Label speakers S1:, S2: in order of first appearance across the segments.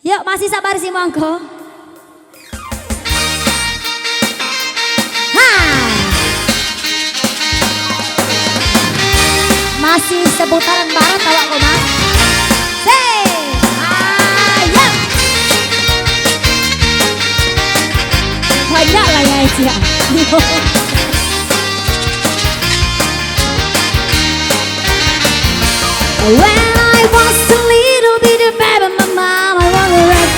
S1: Yuk masih sabar sih monggo. Masih seputaran barat tahu aku mas. Ayo. Banyak lah ya Cia. When I was a little bit of baby, my mama was a red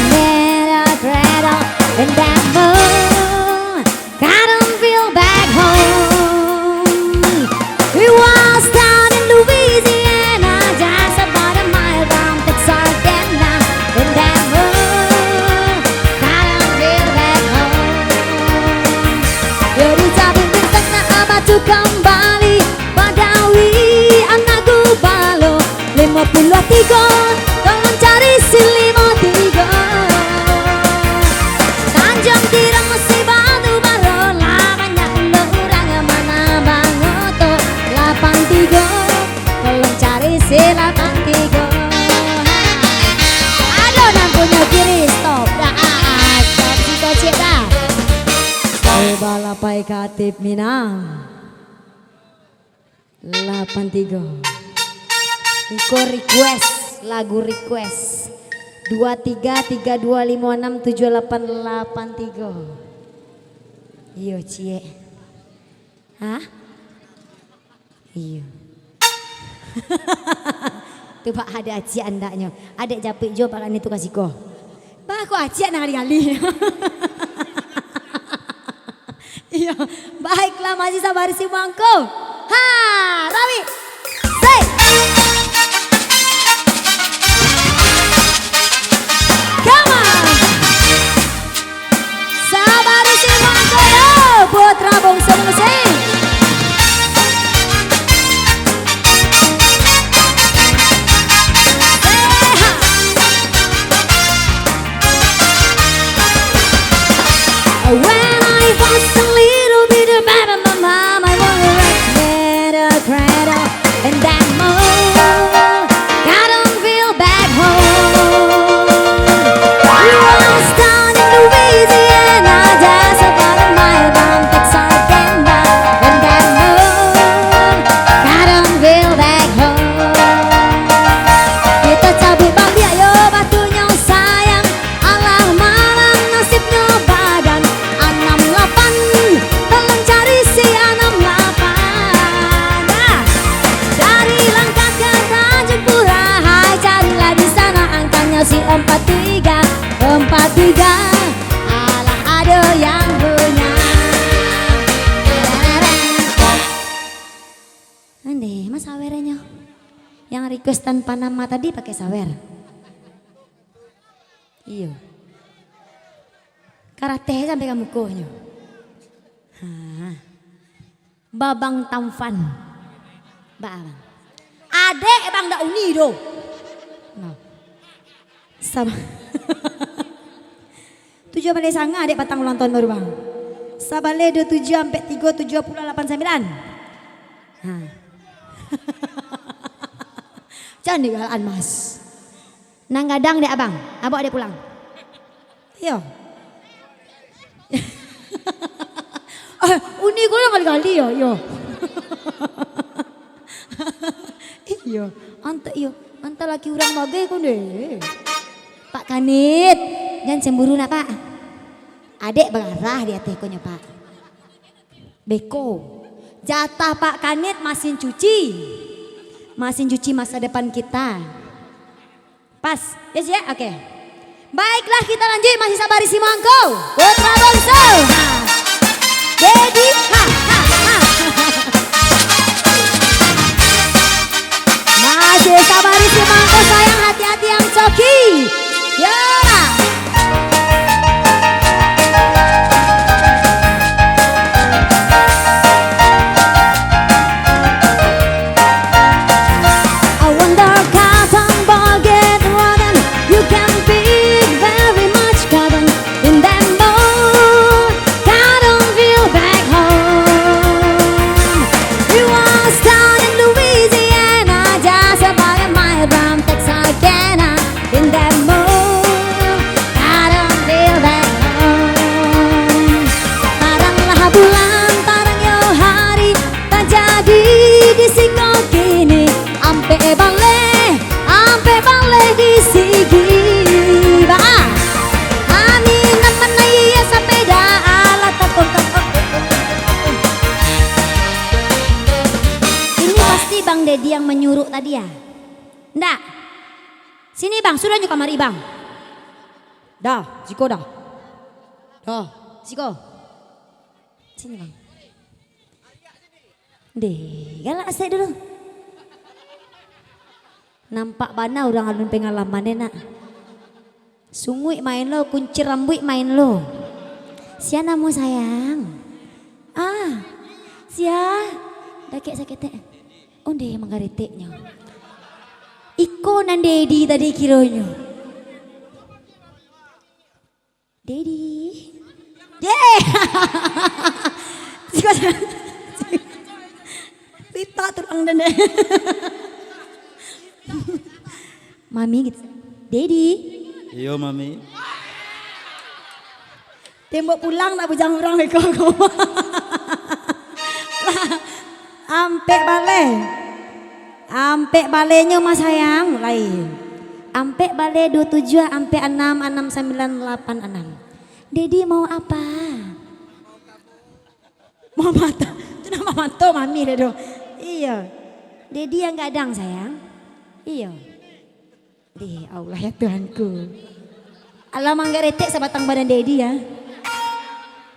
S1: cradle and that moon couldn't feel back home. It was down in Louisiana, just about a mile down Texarkana, and that moon couldn't feel back home. Jadi tapi bintangnya abad tuh kembali padawi anakku balo 53, tolong cari si 53. Tanjung Tirang masih batu baru lah, banyak orang yang mana bangoto 83, tolong cari si 83. Aduh nampunya kiri stop dah, stop si kocek dah. Balapai Katip Minang 83. Iko request, lagu request 2332567883. Iyo cie. Hah? Iyo. Tuh pak ada aci andaknya. Adek japik jo pakan itu kasih ko. Bah aku aci anak kali-kali. Iya, baiklah masih sabar si mangko. Ha, Rawi. Say. Putra bangsa Musik. When I was a little bit of baby, my mom, I was a red cradle, and that moon couldn't feel back home. We was down in Louisiana, just about a mile down Texarkana, and that moon couldn't feel back home. Kita cabut balik yo batunya sayang, Allah malang nasibnya badan 68, tolong cari si 68. Nah, dari Langkat ke Tanjung Pura, hai carilah di sana angkanya si 43, 43. Allah ada yang punya. Ande, mas sawernya yang request tanpa nama tadi pakai sawer. Iya. Karate sampai kamu kohnya. Babang Tamfan. Bang. Adek bang dak uni do. No. Sama. 7 sampai sanga adek patang ulang tahun baru bang. Sabale 27 sampai 3 7089. Jangan digalaan mas. Nang gadang dek abang. Abang adek pulang. Iya. Uni gue yang kali-kali yo. Iya. Anta laki orang bagai kau deh. Pak Kanit, jangan cemburu nak pak. Adek berarah di atas konya pak. Beko, jatah Pak Kanit masin cuci masa depan kita. Pas, yes ya, oke. Baiklah kita lanjut masih sabar si mangko. Putra bangsa. Jadi, masih sabar si mangko sayang, hati-hati yang coki. Ya.
S2: In that moment
S1: dia. Ndak. Sini bang, sudah nyuka mari bang. Dah, Ziko dah. Dah, Ziko. Sini bang. Deh, galak saya dulu. Nampak bana orang alun pengalaman nak. Sungguh main lo, kunci rambut main lo. Sia namo sayang. Sia. Dakek sakit. Onde manggareteknya. Iko nan Dedi tadi kironya. Dedi. Tita turang dan Mami gitu. Dedi.
S2: Iyo mami.
S1: Tembok pulang nak bujang orang mereka. Ampe balenya mas sayang lain. Ampe bale 27 ampe 6 6986. Dedi mau apa? Mau mata. Cuma mama to mami dedo. Iya. Dedi yang gadang sayang. Iya. Deh Allah ya Tuhanku. Allah manggaretek sebatang badan Dedi ya.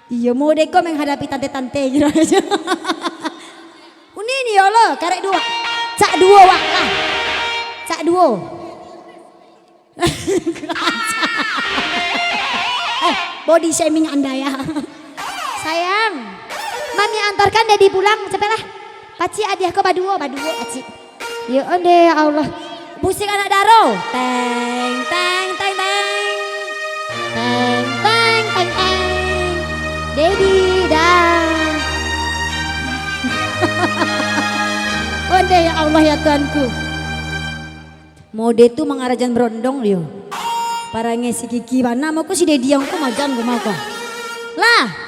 S1: Iya mau deko menghadapi tante-tante gitu aja. Ini ya Allah karek dua. Cak dua wak lah. Cak dua. Body shaming anda ya. Sayang. Mami antarkan Dedi pulang cepelah. Paci adiah ko baduo paci. Ya onde ya Allah. Musik anak daro. Teng teng teng teng. Teng teng teng teng. Dedi dah. Onde ya Allah ya Tuhanku. Mode tu mengarajan berondong dia. Parangnya si Kiki mana mau ku si Dedi yang ku majan ku mau ku. Lah.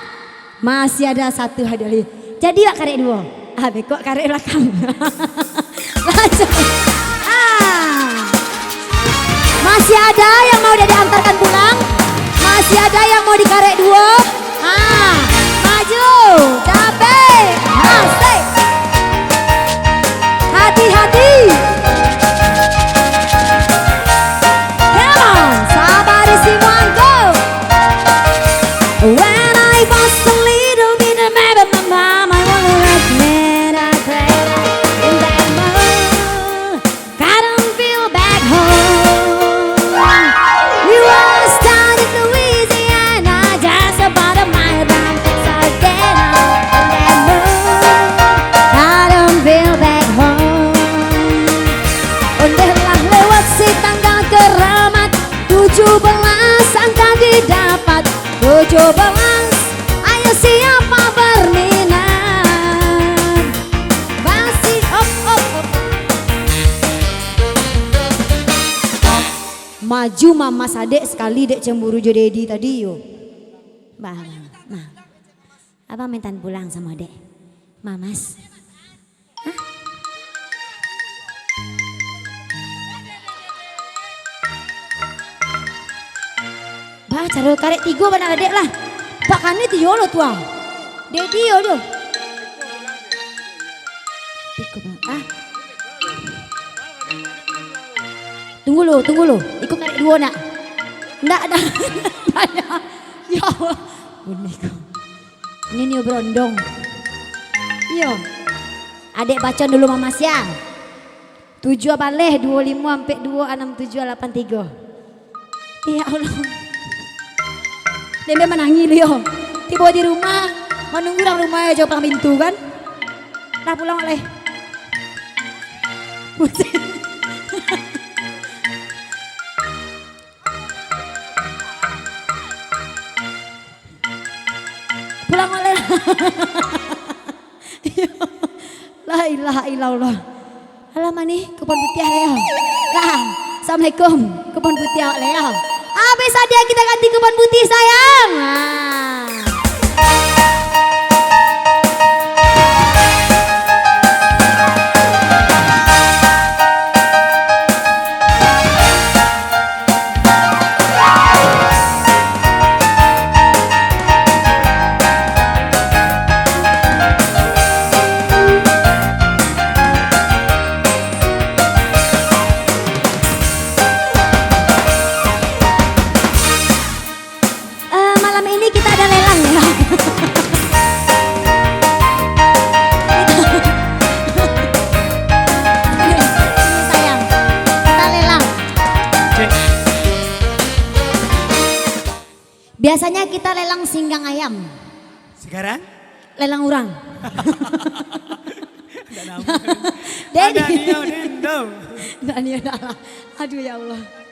S1: Masih ada satu hadiah. Jadi lah karek dua. Kok karek belakang. Langsung. Masih ada yang mau udah diantarkan pulang? Masih ada yang mau dikarek dua? Maju, capek, asik. Hati-hati. Come on, sabar semua go. When I was a little bit of maybe my mom, I wanna rock man, I cried in that mood. Couldn't feel back home. We was down in Louisiana, just about a mile down Pasadena. In that mood, couldn't feel back home. Ondehlah lewat si tanggal keramat, 17 angka didapat. 17, ayo siapa berminat? Masih op. Maju mama sadek sekali dek cemburu jo Dedi tadi yo. Bah. Abang minta pulang sama dek. Mamas. Hah? Bah, cara karek tiga benar adek lah. Pak kan itu yo lo tuang. Dedi yo do. Tunggu lo. Ikut karek dua nak. Ndak ada. Ya Allah. Boneka. Ini nih berondong. Iya. Adek baca dulu mama sia. 7 baleh 25 sampai 26783. Ya Allah. Dia menangis Leo. Tiba di rumah, menunggu dalam rumah jauh pelang pintu kan. Lah pulang oleh. Pulang oleh. La ilaha illallah. Alamak nih kebun putih Leo. Lah, assalamualaikum kebun putih Leo. Habis saja kita ganti kebun putih sayang. Biasanya kita lelang singgang ayam.
S2: Sekarang?
S1: Lelang urang.
S2: Ada Nio Dendam.
S1: Aduh ya Allah.